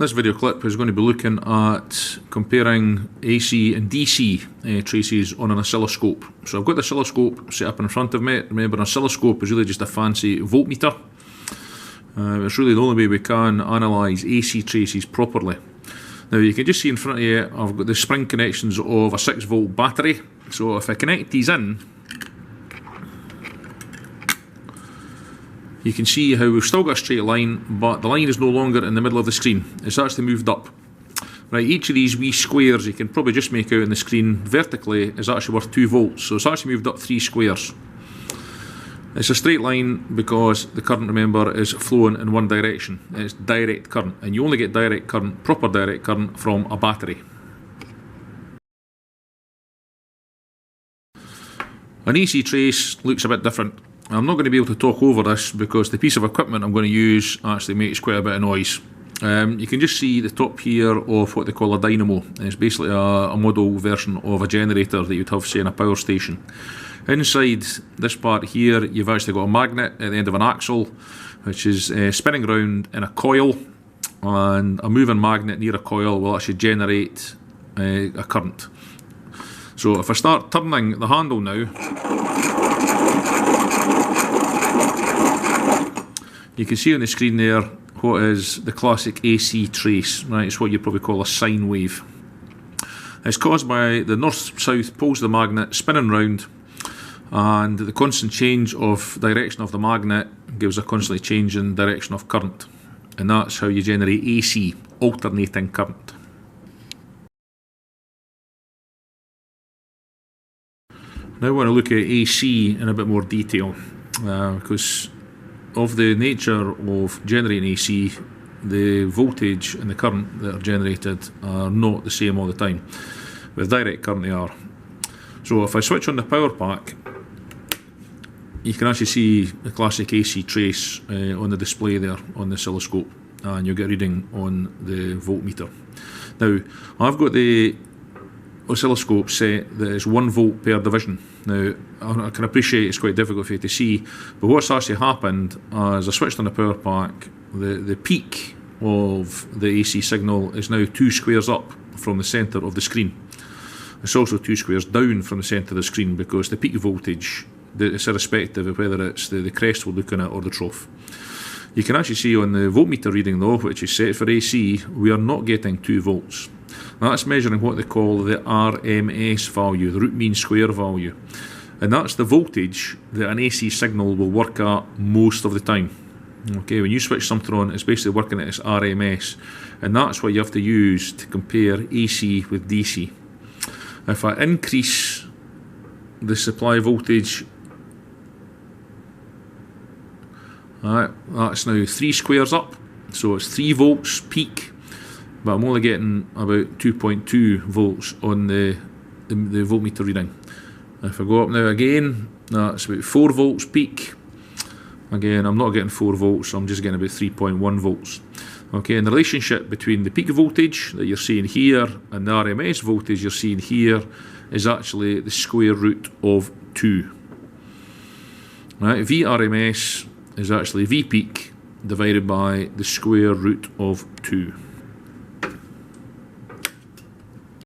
This video clip is going to be looking at comparing AC and DC traces on an oscilloscope. So I've got the oscilloscope set up in front of me. Remember, an oscilloscope is really just a fancy voltmeter. It's really the only way we can analyse AC traces properly. Now you can just see in front of you I've got the spring connections of a 6-volt battery. So if I connect these in, you can see how we've still got a straight line, but the line is no longer in the middle of the screen. It's actually moved up. Right, each of these wee squares you can probably just make out on the screen vertically is actually worth 2 volts, so it's actually moved up 3 squares. It's a straight line because the current, remember, is flowing in one direction. It's direct current, and you only get direct current, proper direct current, from a battery. An AC trace looks a bit different. I'm not going to be able to talk over this because the piece of equipment I'm going to use actually makes quite a bit of noise. You can just see the top here of what they call a dynamo. It's basically a model version of a generator that you'd have, say, in a power station. Inside this part here, you've actually got a magnet at the end of an axle, which is spinning around in a coil, and a moving magnet near a coil will actually generate a current. So if I start turning the handle now, you can see on the screen there what is the classic AC trace, right? It's what you probably call a sine wave. It's caused by the north-south poles of the magnet spinning round, and the constant change of direction of the magnet gives a constantly changing direction of current, and that's how you generate AC, alternating current. Now I want to look at AC in a bit more detail, because of the nature of generating AC, the voltage and the current that are generated are not the same all the time. With direct current they are. So if I switch on the power pack, you can actually see the classic AC trace on the display there on the oscilloscope, and you'll get a reading on the voltmeter. Now I've got the oscilloscope set that is 1 volt per division. Now I can appreciate it's quite difficult for you to see, but what's actually happened as I switched on the power pack, the peak of the AC signal is now 2 squares up from the centre of the screen. It's also 2 squares down from the centre of the screen because the peak voltage is irrespective of whether it's the crest we're looking at or the trough. You can actually see on the voltmeter reading though, which is set for AC, we are not getting 2 volts. That's measuring what they call the RMS value, the root mean square value. And that's the voltage that an AC signal will work at most of the time. Okay, when you switch something on, it's basically working at its RMS. And that's what you have to use to compare AC with DC. If I increase the supply voltage, that's now 3 squares up. So it's 3 volts peak. But I'm only getting about 2.2 volts on the voltmeter reading. If I go up now again, that's about 4 volts peak. Again, I'm not getting 4 volts, so I'm just getting about 3.1 volts. Okay, and the relationship between the peak voltage that you're seeing here and the RMS voltage you're seeing here is actually the square root of 2. Right, VRMS is actually V peak divided by the square root of 2.